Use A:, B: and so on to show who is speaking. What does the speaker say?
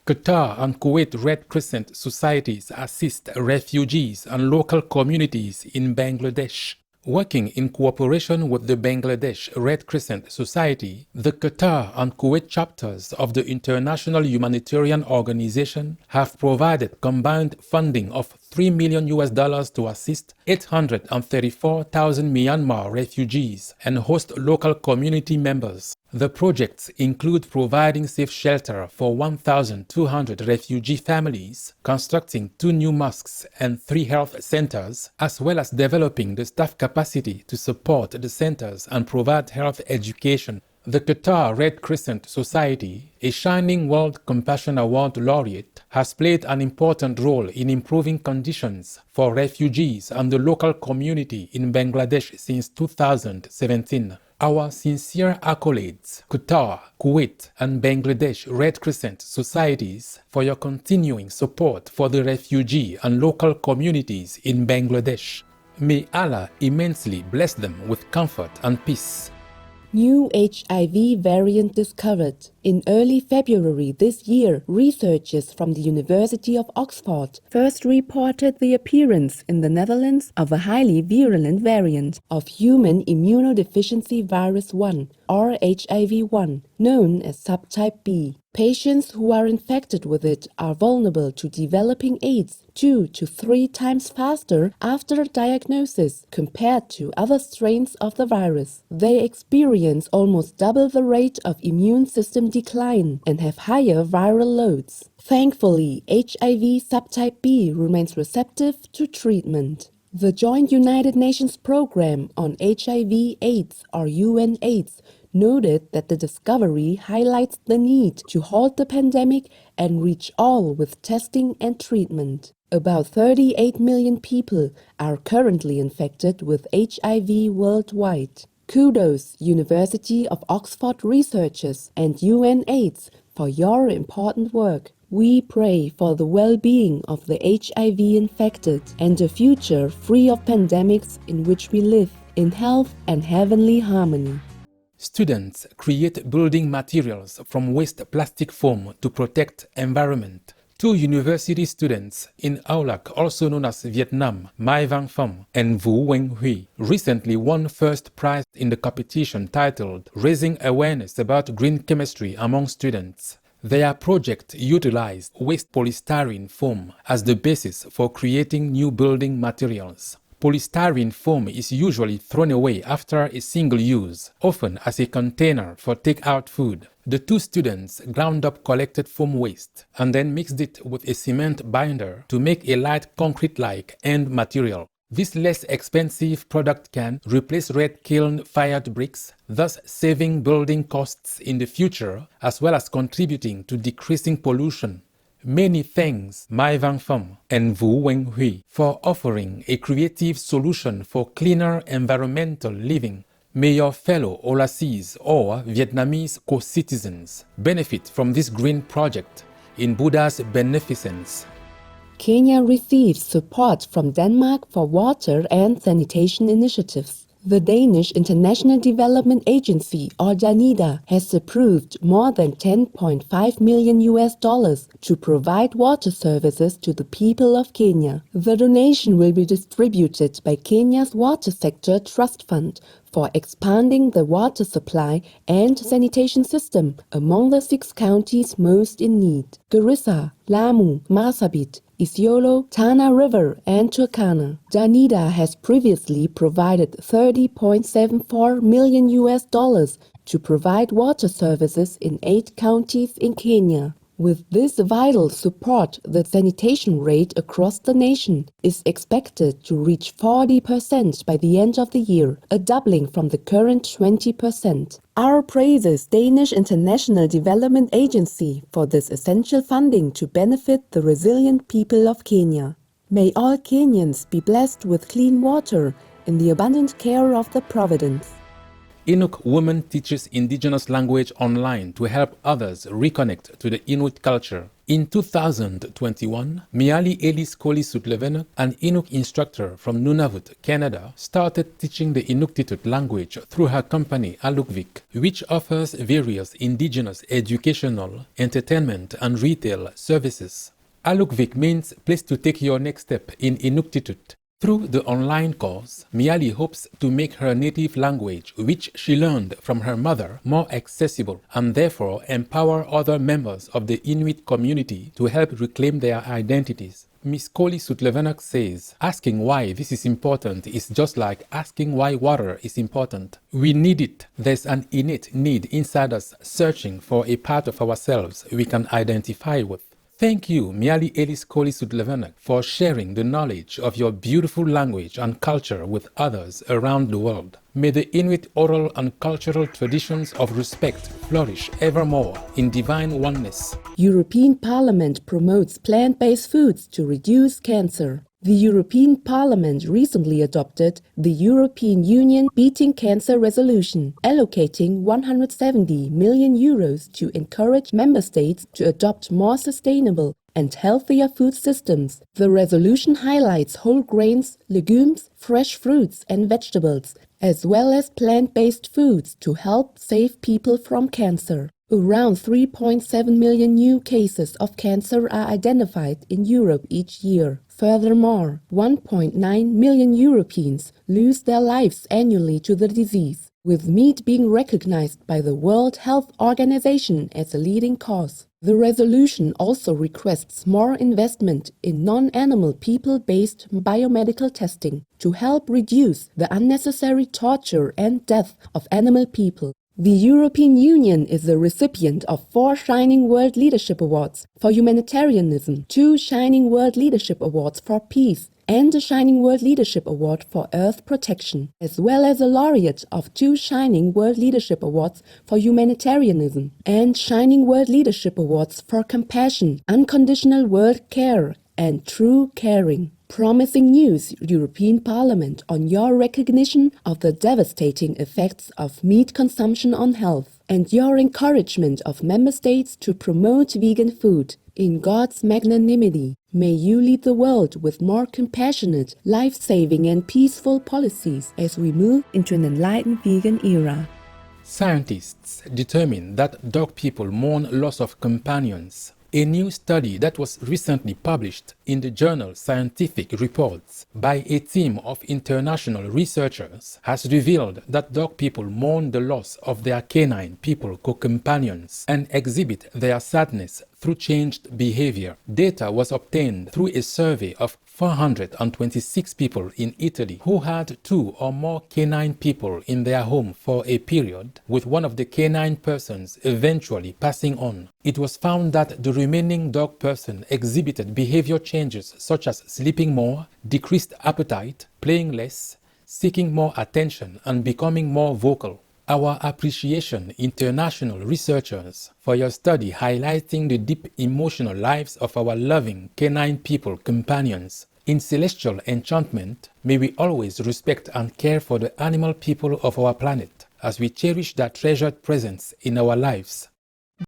A: Qatar and Kuwait Red Crescent societies assist refugees and local communities in Bangladesh. Working in cooperation with the Bangladesh Red Crescent Society, the Qatar and Kuwait chapters of the International Humanitarian Organization have provided combined funding of $3 million to assist 834,000 Myanmar refugees and host local community members. The projects include providing safe shelter for 1,200 refugee families, constructing 2 new mosques and 3 health centers, as well as developing the staff capacity to support the centers and provide health education. The Qatar Red Crescent Society, a Shining World Compassion Award laureate, has played an important role in improving conditions for refugees and the local community in Bangladesh since 2017. Our sincere accolades, Qatar, Kuwait, and Bangladesh Red Crescent Societies, for your continuing support for the refugee and local communities in Bangladesh. May Allah immensely bless them with comfort and peace.
B: New HIV variant discovered. In early February this year, researchers from the University of Oxford first reported the appearance in the Netherlands of a highly virulent variant of human immunodeficiency virus 1, or HIV-1, known as subtype B. Patients who are infected with it are vulnerable to developing AIDS 2 to 3 times faster after diagnosis compared to other strains of the virus. They experience almost double the rate of immune system decline and have higher viral loads. Thankfully, HIV subtype B remains receptive to treatment. The Joint United Nations Programme on HIV/AIDS, or UNAIDS, noted that the discovery highlights the need to halt the pandemic and reach all with testing and treatment. About 38 million people are currently infected with HIV worldwide. Kudos, University of Oxford researchers and UNAIDS, for your important work. We pray for the well-being of the HIV infected and a future free of pandemics in which we live in health and heavenly harmony.
A: Students create building materials from waste plastic foam to protect environment. 2 university students in Âu Lạc, also known as Vietnam, Mai Van Pham and Vu Nguyen Huy, recently won first prize in the competition titled Raising Awareness About Green Chemistry Among Students. Their project utilized waste polystyrene foam as the basis for creating new building materials. Polystyrene foam is usually thrown away after a single use, often as a container for take-out food. The 2 students ground up collected foam waste and then mixed it with a cement binder to make a light concrete-like end material. This less expensive product can replace red kiln-fired bricks, thus saving building costs in the future as well as contributing to decreasing pollution. Many thanks Mai Van Pham and Vu Nguyen Huy for offering a creative solution for cleaner environmental living. May your fellow Olasis or Vietnamese co-citizens benefit from this green project in Buddha's beneficence.
B: Kenya receives support from Denmark for water and sanitation initiatives. The Danish International Development Agency, or DANIDA, has approved more than $10.5 million to provide water services to the people of Kenya. The donation will be distributed by Kenya's Water Sector Trust Fund for expanding the water supply and sanitation system among the 6 counties most in need: Garissa, Lamu, Marsabit, Isiolo, Tana River, and Turkana. DANIDA has previously provided $30.74 million to provide water services in 8 counties in Kenya. With this vital support, the sanitation rate across the nation is expected to reach 40% by the end of the year, a doubling from the current 20%. Our praises Danish International Development Agency for this essential funding to benefit the resilient people of Kenya. May all Kenyans be blessed with clean water in the abundant care of the Providence.
A: Inuk woman teaches indigenous language online to help others reconnect to the Inuit culture. In 2021, Miali Elis Koli-Sutlevenek, an Inuk instructor from Nunavut, Canada, started teaching the Inuktitut language through her company Alukvik, which offers various indigenous educational, entertainment, and retail services. Alukvik means place to take your next step in Inuktitut. Through the online course, Miali hopes to make her native language, which she learned from her mother, more accessible and therefore empower other members of the Inuit community to help reclaim their identities. Ms. Koli-Sutlevenek says, asking why this is important is just like asking why water is important. We need it. There's an innate need inside us searching for a part of ourselves we can identify with. Thank you, Miali Elis Koli-Sutlevenek, for sharing the knowledge of your beautiful language and culture with others around the world. May the Inuit oral and cultural traditions of respect flourish evermore in divine oneness.
B: European Parliament promotes plant-based foods to reduce cancer. The European Parliament recently adopted the European Union Beating Cancer Resolution, allocating €170 million to encourage member states to adopt more sustainable and healthier food systems. The resolution highlights whole grains, legumes, fresh fruits and vegetables, as well as plant-based foods to help save people from cancer. Around 3.7 million new cases of cancer are identified in Europe each year. Furthermore, 1.9 million Europeans lose their lives annually to the disease, with meat being recognized by the World Health Organization as a leading cause. The resolution also requests more investment in non-animal people-based biomedical testing to help reduce the unnecessary torture and death of animal people. The European Union is the recipient of 4 Shining World Leadership Awards for humanitarianism, 2 Shining World Leadership Awards for peace, and a Shining World Leadership Award for Earth Protection, as well as a laureate of 2 Shining World Leadership Awards for humanitarianism and Shining World Leadership Awards for compassion, unconditional world care, and true caring. Promising news, European Parliament, on your recognition of the devastating effects of meat consumption on health and your encouragement of member states to promote vegan food. In God's magnanimity, may you lead the world with more compassionate, life-saving and peaceful policies as we move into an enlightened vegan era.
A: Scientists determine that dog people mourn loss of companions. A new study that was recently published in the journal Scientific Reports by a team of international researchers has revealed that dog people mourn the loss of their canine people co-companions and exhibit their sadness through changed behavior. Data was obtained through a survey of 426 people in Italy who had 2 or more canine people in their home for a period, with one of the canine persons eventually passing on. It was found that the remaining dog person exhibited behavior changes such as sleeping more, decreased appetite, playing less, seeking more attention, and becoming more vocal. Our appreciation, international researchers, for your study highlighting the deep emotional lives of our loving canine people companions. In celestial enchantment, may we always respect and care for the animal people of our planet as we cherish their treasured presence in our lives.